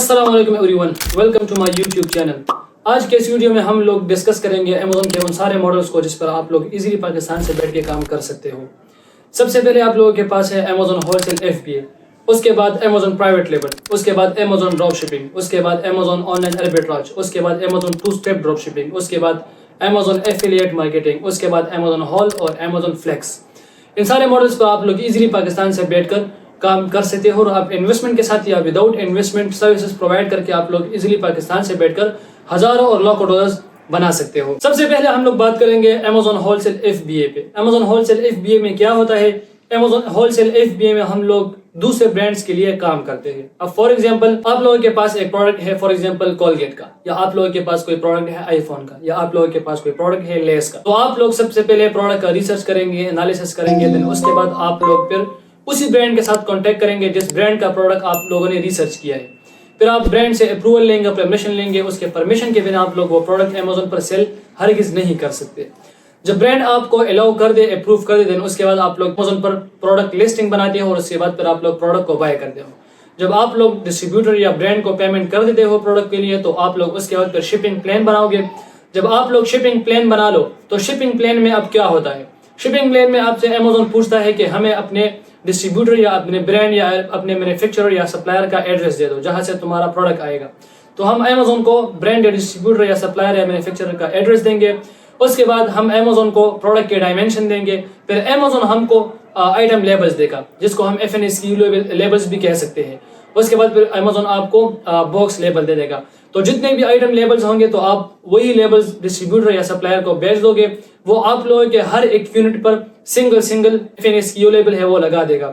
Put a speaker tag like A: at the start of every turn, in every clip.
A: السلام علیکم everyone, welcome to my YouTube channel. آج کے اس ویڈیو میں ہم لوگ ڈسکس کریں گے امیزون کے ان سارے ماڈلز کو جس پر آپ لوگ ایزیلی پاکستان سے بیٹھ کے کام کر سکتے ہو۔ سب سے پہلے آپ لوگوں کے پاس ہے امیزون ہول سیل FBA، اس کے بعد امیزون پرائیویٹ لیبل، اس کے بعد امیزون ڈراپ شپنگ، اس کے بعد امیزون آن لائن آربیٹراج، اس کے بعد امیزون 2 اسٹیپ ڈراپ شپنگ، اس کے بعد امیزون ایفیلیٹ مارکیٹنگ، اس کے بعد امیزون ہال اور امیزون فلیکس۔ ان سارے ماڈلز پر آپ لوگ ایزیلی پاکستان سے بیٹھ کر کام کر سکتے ہو، اور آپ انویسٹمنٹ کے ساتھ یا وداؤٹ انویسٹمنٹ سروسز پرووائڈ کر کے آپ لوگ ایزیلی پاکستان سے بیٹھ کر ہزاروں اور لاکھوں ڈالرز بنا سکتے ہو۔ سب سے پہلے ہم لوگ بات کریں گے امیزون ہول سیل FBA پہ۔ امیزون ہول سیل FBA میں کیا ہوتا ہے؟ امیزون ہول سیل FBA میں ہم لوگ دوسرے برانڈس کے لیے کام کرتے ہیں۔ اب فار ایگزامپل آپ لوگوں کے پاس ایک پروڈکٹ ہے، فار ایگزامپل کولگیٹ کا، یا آپ لوگوں کے پاس کوئی پروڈکٹ ہے آئی فون کا، یا آپ لوگوں کے پاس کوئی پروڈکٹ ہے لیس کا، تو آپ لوگ سب سے پہلے پروڈکٹ کا ریسرچ کریں گے، انالیسس کریں گے، دین اس کے بعد آپ لوگ پھر اسی برانڈ کے ساتھ کانٹیکٹ کریں گے جس برانڈ کا پروڈکٹ آپ لوگوں نے ریسرچ کیا ہے۔ پھر آپ برانڈ سے اپروول لیں گے، پرمیشن لیں گے، اس کے پرمیشن کے بنا آپ لوگ وہ پروڈکٹ امیزون پر سیل ہرگز نہیں کر سکتے۔ جب برانڈ آپ کو الاؤ کر دے، اپروو کر دے، دین اس کے بعد آپ لوگ امیزون پر پروڈکٹ لسٹنگ بناتے ہو، اور اس کے بعد پھر آپ لوگ پروڈکٹ کو بائی کرتے ہو۔ جب آپ لوگ ڈسٹریبیوٹر یا برانڈ کو پیمنٹ کر دیتے ہو پروڈکٹ کے لیے، تو آپ لوگ اس کے بعد پھر شپنگ پلان بناؤ گے۔ جب آپ لوگ شپنگ پلان بنا لو تو شپنگ پلان میں اب کیا ہوتا ہے؟ شپنگ پلان میں آپ سے امیزون پوچھتا ہے کہ ہمیں اپنے ڈسٹریبیوٹر یا اپنے برانڈ یا اپنے مینوفیکچرر یا سپلائر کا ایڈریس دے دو جہاں سے تمہارا پروڈکٹ آئے گا۔ تو ہم امیزون کو برانڈ یا ڈسٹریبیوٹر یا سپلائر یا مینوفیکچرر کا ایڈریس دیں گے۔ اس کے بعد ہم امیزون کو پروڈکٹ کے ڈائمینشن دیں گے۔ پھر امیزون ہم کو آئٹم لیبلز دے گا، جس کو ہم FNSKU لیبلز بھی کہہ سکتے ہیں۔ اس کے بعد پھر امیزون آپ کو باکس لیبل دے گا۔ تو جتنے بھی آئٹم لیبلز ہوں گے تو آپ وہی لیبلز ڈسٹریبیوٹر یا سپلائر کو بھیج دو گے، وہ آپ لوگوں کے ہر ایک یونٹ پر سنگل FNSKU لیبل ہے وہ لگا دے گا۔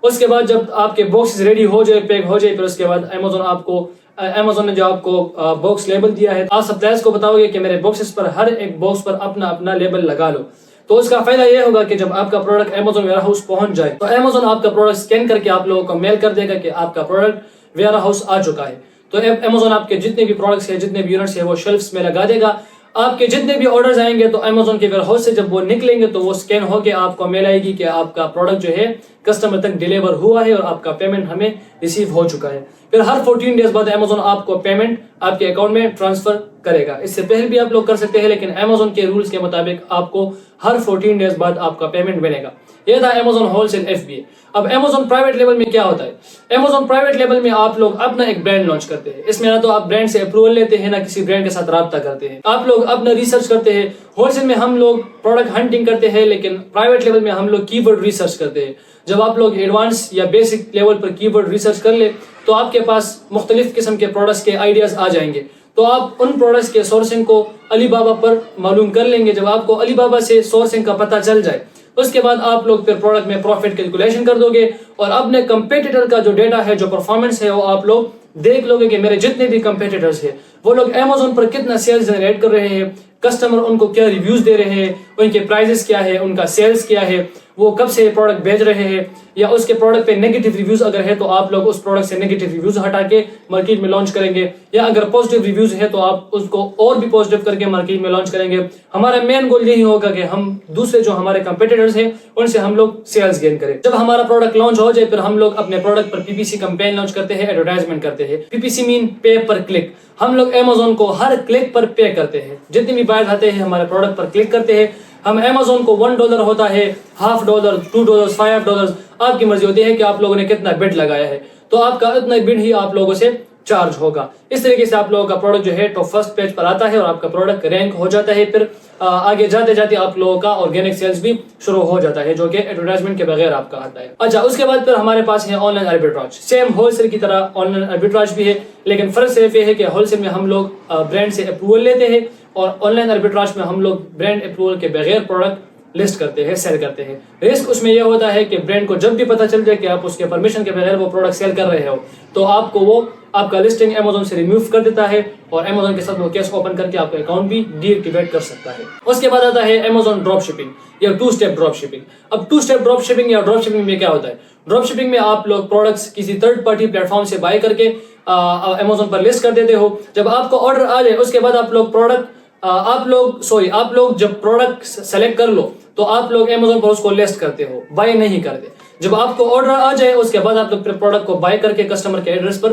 A: اس کے بعد جب آپ کے باکسز ریڈی ہو جائے، پیک ہو جائے، پھر اس کے بعد امیزون نے جو آپ کو باکس لیبل دیا ہے، آپ سپلائرز کو بتاؤ گے کہ میرے باکسز پر ہر ایک باکس پر اپنا اپنا لیبل لگا لو۔ تو اس کا فائدہ یہ ہوگا کہ جب آپ کا پروڈکٹ امیزون ویئر ہاؤس پہنچ جائے تو امیزون آپ کا پروڈکٹ اسکین کر کے آپ لوگوں کو میل کر دے گا کہ آپ کا پروڈکٹ ویئر ہاؤس آ چکا ہے۔ تو امیزون آپ کے جتنے بھی پروڈکٹس ہیں، جتنے بھی یونٹس ہیں، وہ شیلفس میں لگا دے گا۔ آپ کے جتنے بھی آرڈرز آئیں گے تو امیزون کے ویئر ہاؤس سے جب وہ نکلیں گے تو وہ اسکین ہو کے آپ کو میل آئے گی کہ آپ کا پروڈکٹ جو ہے کسٹمر تک ڈیلیور ہوا ہے اور آپ کا پیمنٹ ہمیں ریسیو ہو چکا ہے۔ پھر ہر 14 ڈیز بعد امیزون آپ کو پیمنٹ آپ کے اکاؤنٹ میں ٹرانسفر کرے گا۔ اس سے پہلے بھی آپ لوگ کر سکتے ہیں، لیکن امیزون کے رولز کے مطابق آپ کو ہر 14 ڈیز بعد آپ کا پیمنٹ ملے گا۔ یہ تھا امیزون ہول سیل FBA۔ اب امیزون پرائیویٹ لیبل میں کیا ہوتا ہے؟ امیزون پرائیویٹ لیبل میں آپ لوگ اپنا ایک برانڈ لانچ کرتے ہیں۔ اس میں نہ تو آپ برانڈ سے اپروول لیتے ہیں، نہ کسی برانڈ کے ساتھ رابطہ کرتے ہیں، آپ لوگ اپنا ریسرچ کرتے ہیں۔ ہول سیل میں ہم لوگ پروڈکٹ ہنٹنگ کرتے ہیں، لیکن پرائیویٹ لیول میں ہم لوگ کی ورڈ ریسرچ کرتے ہیں۔ جب آپ لوگ ایڈوانس یا بیسک لیول پر کی ورڈ ریسرچ کر لیں تو آپ کے پاس مختلف قسم کے پروڈکٹس کے آئیڈیاز آ جائیں گے۔ تو آپ ان پروڈکٹس کے سورسنگ کو علی بابا پر معلوم کر لیں گے۔ جب آپ کو علی بابا سے سورسنگ کا پتہ چل جائے اس کے بعد آپ لوگ پھر پروڈکٹ میں پروفٹ کیلکولیشن کر دو گے، اور اپنے کمپیٹیٹر کا جو ڈیٹا ہے، جو پرفارمنس ہے، وہ آپ لوگ دیکھ لو گے کہ میرے جتنے بھی کمپیٹیٹرز ہیں وہ لوگ امیزون پر کتنا سیلز جنریٹ کر رہے ہیں، کسٹمر ان کو کیا ریویوز دے رہے ہیں، ان کے پرائزز کیا ہے، ان کا سیلز کیا ہے، وہ کب سے پروڈکٹ بھیج رہے ہیں، یا اس کے پروڈکٹ پہ نیگیٹو ریویوز اگر ہے تو آپ لوگ اس پروڈکٹ سے نیگیٹو ریویوز ہٹا کے مارکیٹ میں لانچ کریں گے، یا اگر پازیٹیو ریویوز ہے تو آپ اس کو اور بھی پازیٹیو کر کے مارکیٹ میں لانچ کریں گے۔ ہمارا مین گول یہی ہوگا کہ ہم دوسرے جو ہمارے کمپیٹیٹرز ہیں ان سے ہم لوگ سیلز گین کریں۔ جب ہمارا پروڈکٹ لانچ ہو جائے پھر ہم لوگ اپنے پروڈکٹ پر PPC کمپین لانچ کرتے ہیں، ایڈورٹائزمنٹ کرتے ہیں۔ PPC مین پے پر کلک۔ ہم لوگ امیزون کو ہر کلک پر پے کرتے ہیں، جتنے بھی بائرز آتے ہیں ہمارے پروڈکٹ پر کلک کرتے ہیں۔ ہم امیزون کو $1 ہوتا ہے، $0.5، $2، $5، آپ کی مرضی ہوتی ہے کہ آپ لوگوں نے کتنا بڈ لگایا ہے، تو آپ کا اتنا بڈ ہی آپ لوگوں سے چارج ہوگا۔ اس طریقے سے آپ لوگوں کا پروڈکٹ جو ہے ٹاپ فرسٹ پیج پر آتا ہے اور آپ کا پروڈکٹ رینک ہو جاتا ہے۔ پھر آگے جاتے جاتے آپ لوگوں کا آرگینک سیلز بھی شروع ہو جاتا ہے، جو کہ ایڈورٹائزمنٹ کے بغیر آپ کا آتا ہے۔ اچھا، اس کے بعد پھر ہمارے پاس ہے online arbitrage. Same wholesale کی طرح آن لائن آربیٹراج بھی ہے، لیکن فرق صرف یہ ہے کہ ہول سیل میں ہم لوگ برانڈ سے اپروول لیتے ہیں، اور آن لائن آربیٹراج میں ہم لوگ برانڈ اپروول کے بغیر پروڈکٹ لسٹ کرتے ہیں، سیل کرتے ہیں۔ رسک اس میں یہ ہوتا ہے کہ برانڈ کو جب بھی پتہ چل جائے کہ آپ اس کے پرمیشن کے بغیر وہ پروڈکٹ سیل کر رہے ہو تو آپ کو وہ آپ کا لسٹنگ امیزون سے ریموو کر دیتا ہے، اور امیزون کے ساتھ وہ کیس اوپن کر کے آپ کا اکاؤنٹ بھی ڈی ایکٹیویٹ کر سکتا ہے۔ اس کے بعد آتا ہے امیزون ڈراپ شپنگ یا 2 اسٹیپ ڈراپ شپنگ۔ اب 2 اسٹیپ ڈراپ شپنگ یا ڈراپ شپنگ میں کیا ہوتا ہے؟ ڈراپ شپنگ میں آپ لوگ پروڈکٹس کسی تھرڈ پارٹی پلیٹ فارم سے بائی کر کے امیزون پر لسٹ کر دیتے ہو۔ جب آپ کو آرڈر آ جائے اس کے بعد آپ لوگ جب پروڈکٹ سلیکٹ کر لو تو آپ لوگ امیزون پر اس کو لسٹ کرتے ہو، بائی نہیں کرتے۔ جب آپ کو آرڈر آ جائے اس کے بعد آپ لوگ پروڈکٹ کو بائی کر کے کسٹمر کے ایڈریس پر